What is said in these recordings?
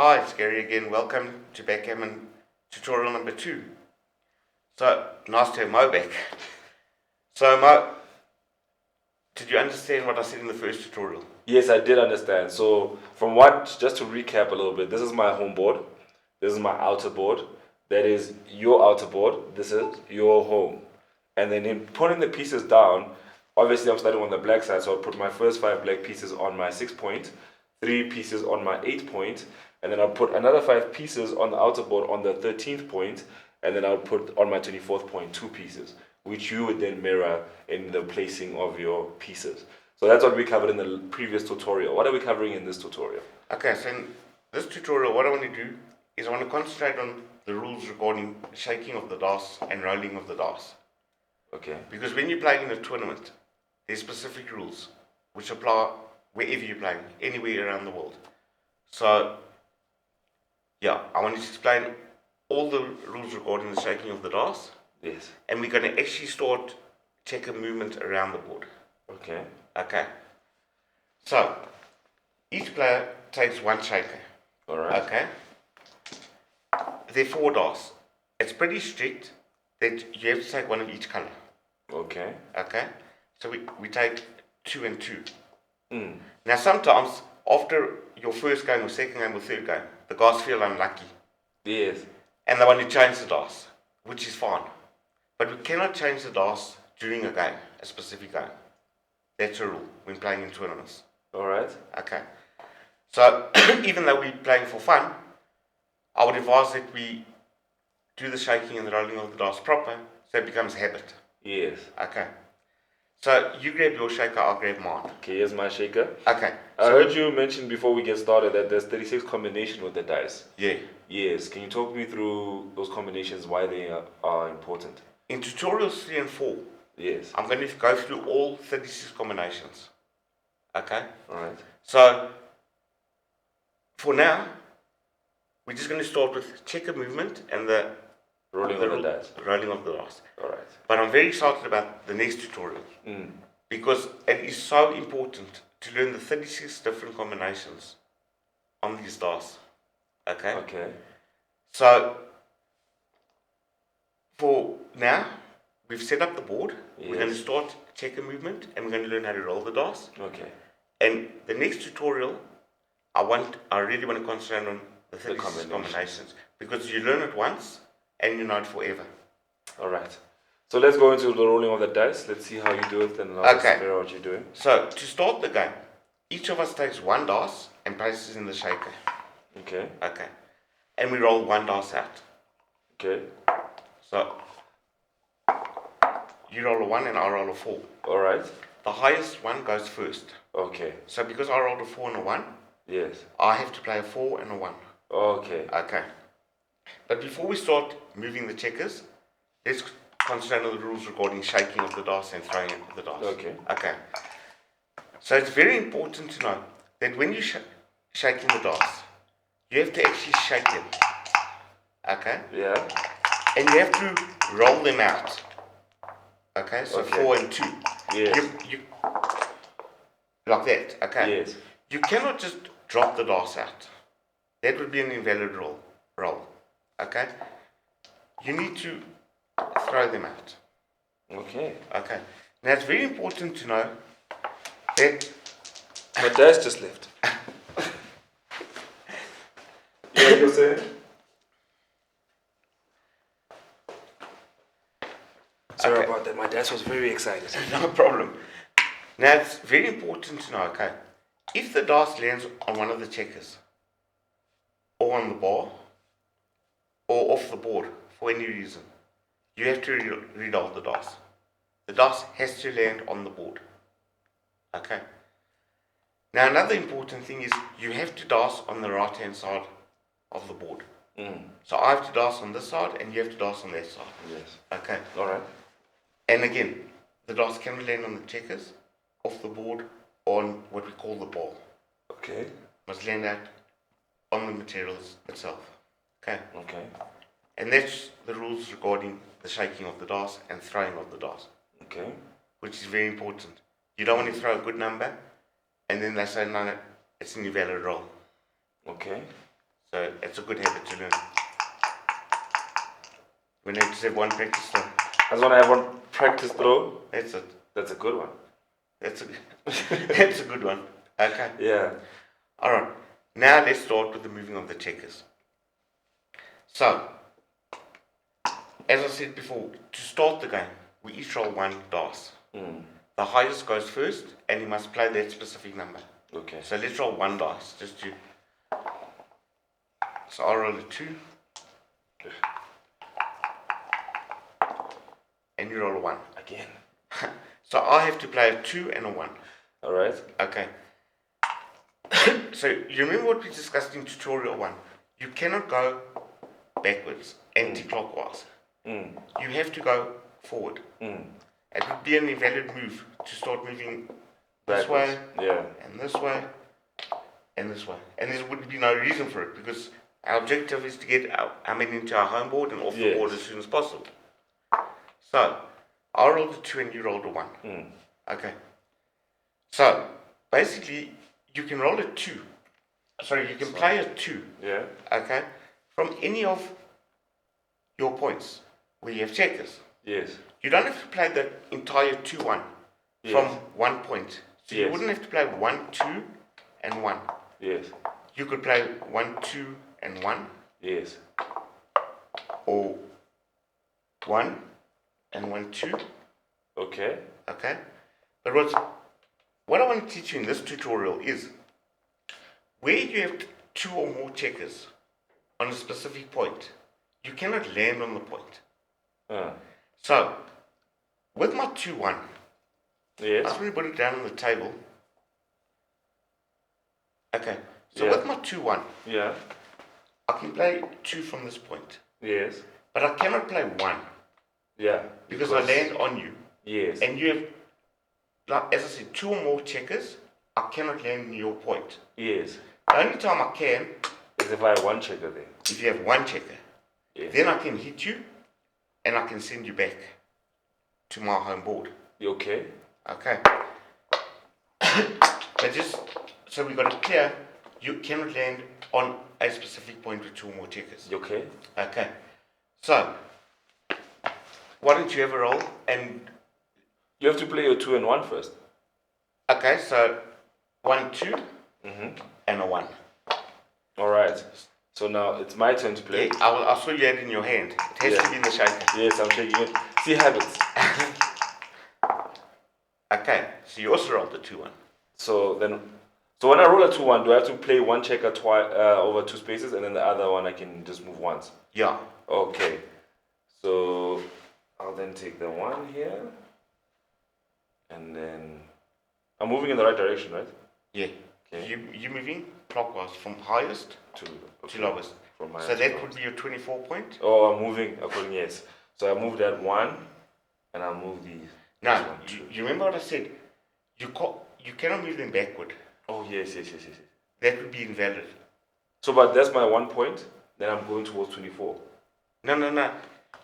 Hi, it's Gary again. Welcome to Backgammon tutorial number 2. So, nice to have Mo back. So, Mo, did you understand what I said in the first tutorial? Yes, I did understand. So, just to recap a little bit, this is my home board, this is my outer board, that is your outer board, this is your home. And then in putting the pieces down, obviously I'm starting on the black side, so I'll put my first 5 black pieces on my 6 point, 3 pieces on my 8 point, and then I'll put another 5 pieces on the outer board on the 13th point, and then I'll put on my 24th point 2 pieces, which you would then mirror in the placing of your pieces. So that's what we covered in the previous tutorial. What are we covering in this tutorial? Okay, so in this tutorial, what I want to do is I want to concentrate on the rules regarding shaking of the dice and rolling of the dice. Okay. Because when you're playing in a tournament, there's specific rules which apply wherever you're playing, anywhere around the world. So, yeah, I want to explain all the rules regarding the shaking of the dice. Yes. And we're going to actually start checker movement around the board. Okay. Okay. So, each player takes one shaker. Alright. Okay. There are 4 dice. It's pretty strict that you have to take one of each color. Okay. Okay. So we take 2 and 2. Mm. Now sometimes after your first game or second game or third game, the guys feel unlucky. Yes. And they want to change the dice, which is fine. But we cannot change the dice during a game, a specific game. That's a rule when playing in tournaments. Alright. Okay. So, even though we're playing for fun, I would advise that we do the shaking and the rolling of the dice proper so it becomes a habit. Yes. Okay. So, you grab your shaker, I'll grab mine. Okay, here's my shaker. Okay. I heard you mention before we get started that there's 36 combination with the dice. Yeah. Yes. Can you talk me through those combinations, why they are important? In tutorials 3 and 4, Yes. I'm going to go through all 36 combinations. Okay? Alright. So, for now, we're just going to start with checker movement and the Rolling of the dice. Rolling of the dice. Alright. But I'm very excited about the next tutorial because it is so important to learn the 36 different combinations on these dice. Okay? Okay. So, for now, we've set up the board. Yes. We're going to start checker movement and we're going to learn how to roll the dice. Okay. And the next tutorial, I really want to concentrate on the 36 combinations because you learn it once and you know it forever. Alright. So let's go into the rolling of the dice. Let's see how you do it and I'll figure out what you're doing. So to start the game, each of us takes one dice and places in the shaker. Okay. Okay. And we roll one dice out. Okay. So you roll a 1 and I roll a 4. Alright. The highest one goes first. Okay. So because I rolled a 4 and a 1, yes, I have to play a 4 and a 1. Okay. Okay. But before we start moving the checkers, let's concentrate on the rules regarding shaking of the dice and throwing of the dice. Okay. Okay. So it's very important to know that when you're shaking the dice, you have to actually shake them. Okay? Yeah. And you have to roll them out. Okay? So Okay. 4 and 2. Yes. You like that. Okay? Yes. You cannot just drop the dice out. That would be an invalid roll. Okay? You need to throw them out. Okay. Okay. Now it's very important to know that My dice just left. You know what you're saying? Sorry about that. My dice was very excited. no problem. Now it's very important to know, okay, if the dice lands on one of the checkers, or on the bar, or off the board for any reason, you have to re-roll the dice. The dice has to land on the board. Okay. Now another important thing is you have to dice on the right hand side of the board. So I have to dice on this side and you have to dice on that side. Yes. Okay. Alright. And again, the dice can land on the checkers, off the board, on what we call the ball. Okay. Must land out on the materials itself. Okay. Okay. And that's the rules regarding the shaking of the dice and throwing of the dice. Okay. Which is very important. You don't want to throw a good number and then they say, no, it's an invalid roll. Okay. So it's a good habit to learn. We need to have one practice throw. I just want to have one practice throw. That's it. That's a good one. That's a that's a good one. Okay. Yeah. Alright. Now let's start with the moving of the checkers. So, as I said before, to start the game, we each roll one dice. The highest goes first, and you must play that specific number. Okay. So let's roll one dice, just to. So I'll roll a 2. And you roll a 1. Again. So I have to play a 2 and a 1. Alright. Okay. So you remember what we discussed in tutorial 1? You cannot go backwards, anti-clockwise. You have to go forward. It would be an invalid move to start moving this way, and this way, and this way. And there would be no reason for it, because our objective is to get our men into our home board and off the board as soon as possible. So, I rolled a 2 and you rolled a 1. Okay. So, basically, you can roll a 2. Sorry, you can play a 2. Yeah. Okay. From any of your points where you have checkers. Yes. You don't have to play the entire 2-1 from 1 point. So you wouldn't have to play 1, 2, and 1. Yes. You could play 1, 2, and 1. Yes. Or 1 and 1, 2. Okay. Okay. But what I want to teach you in this tutorial is where you have 2 or more checkers on a specific point, you cannot land on the point. So, with my 2-1, I'm going to put it down on the table. Okay, so with my 2-1, I can play 2 from this point. Yes. But I cannot play 1. Yeah. Because I land on you. Yes. And you have, like, as I said, 2 or more checkers, I cannot land on your point. Yes. The only time I can is if I have 1 checker there. If you have 1 checker. Yes. Then I can hit you and I can send you back to my home board. You okay? Okay. But just so we got it clear, you cannot land on a specific point with 2 or more checkers. You okay? Okay. So, why don't you have a roll and... You have to play your 2 and 1 first. Okay, so 1, 2, and a 1. Alright. So now it's my turn to play. Yeah, I'll show you it in your hand. It has to be in the shaker. Yes, I'm shaking it. See habits. Okay, so you also rolled the 2-1. So when I roll a 2-1, do I have to play 1 checker over 2 spaces, and then the other one I can just move once? Yeah. Okay. So I'll then take the 1 here, and then I'm moving in the right direction, right? Yeah. Okay. You moving clockwise from highest to lowest. From so that would be your 24 point. Oh, I'm moving according, yes. So I move that 1, and I'll move these. No, you remember what I said? You cannot move them backward. Oh, yes. That would be invalid. So, but that's my 1 point, then I'm going towards 24. No.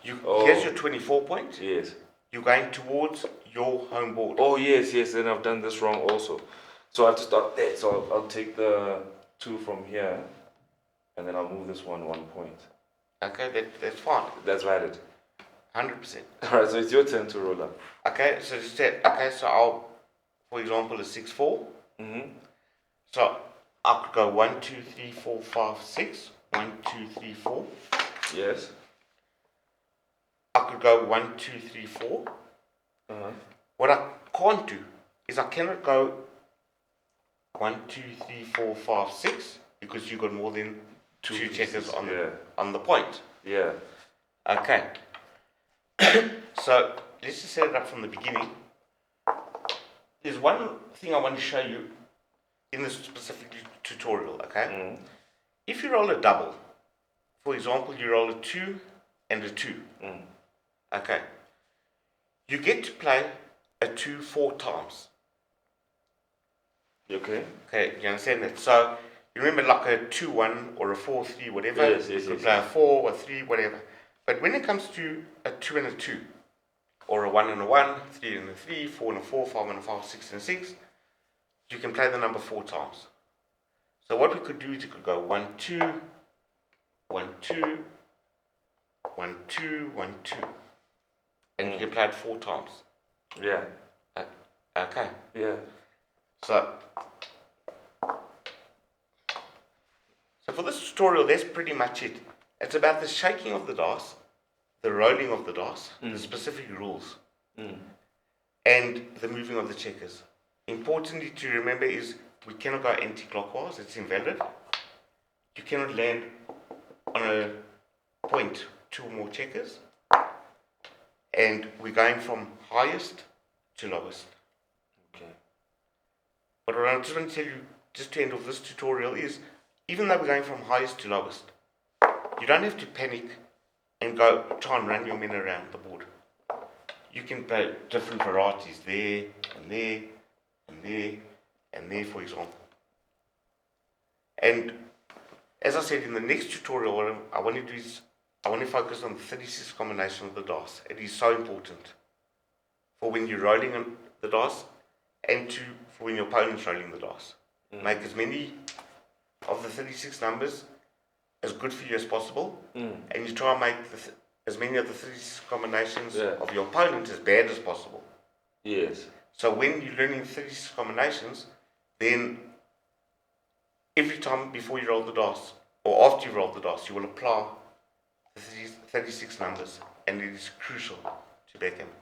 Here's your 24 point. Yes. You're going towards your home board. Oh, yes, then I've done this wrong also. So I have to start there. So I'll take the 2 from here, and then I'll move this 1 point. Okay, that's fine. That's valid. 100%. Alright, so it's your turn to roll up. Okay, so I'll, for example, a 6-4. So I could go 1, 2, 3, 4, 5, 6. 1, 2, 3, 4. Yes. I could go 1, 2, 3, 4. What I can't do is I cannot go 1, 2, 3, 4, 5, 6 because you got more than 2 checkers on the point. Yeah. Okay. So let's just set it up from the beginning. There's one thing I want to show you in this specific tutorial, okay? If you roll a double, for example, you roll a 2 and a 2, okay? You get to play a 2 4 times. Okay. Okay, you understand that? So you remember like a 2-1 or a 4-3, whatever. Yes. You could play a 4 or 3, whatever. But when it comes to a 2 and a 2, or a 1 and a 1, 3 and a 3, 4 and a 4, 5 and a 5, 6 and a 6, you can play the number 4 times. So what we could do is you could go 1, 2, 1, 2, 1, 2, 1, 2. And you can play it 4 times. Yeah. Okay. Yeah. So for this tutorial, that's pretty much it. It's about the shaking of the dice, the rolling of the dice, the specific rules, and the moving of the checkers. Importantly to remember is we cannot go anti-clockwise, it's invalid. You cannot land on a point 2 or more checkers. And we're going from highest to lowest. Okay. But what I just want to tell you, just to end off this tutorial, is even though we're going from highest to lowest, you don't have to panic and go try and run your men around the board. You can play different varieties there, and there, and there, and there, for example. And as I said, in the next tutorial, what I want to do is I want to focus on the 36 combination of the dice. It is so important for when you're rolling on the dice and for when your opponent's rolling the dice. Make as many of the 36 numbers as good for you as possible, and you try and make as many of the 36 combinations of your opponent as bad as possible. Yes. So when you're learning 36 combinations, then every time before you roll the dice, or after you roll the dice, you will apply the 36 numbers, and it is crucial to backgammon.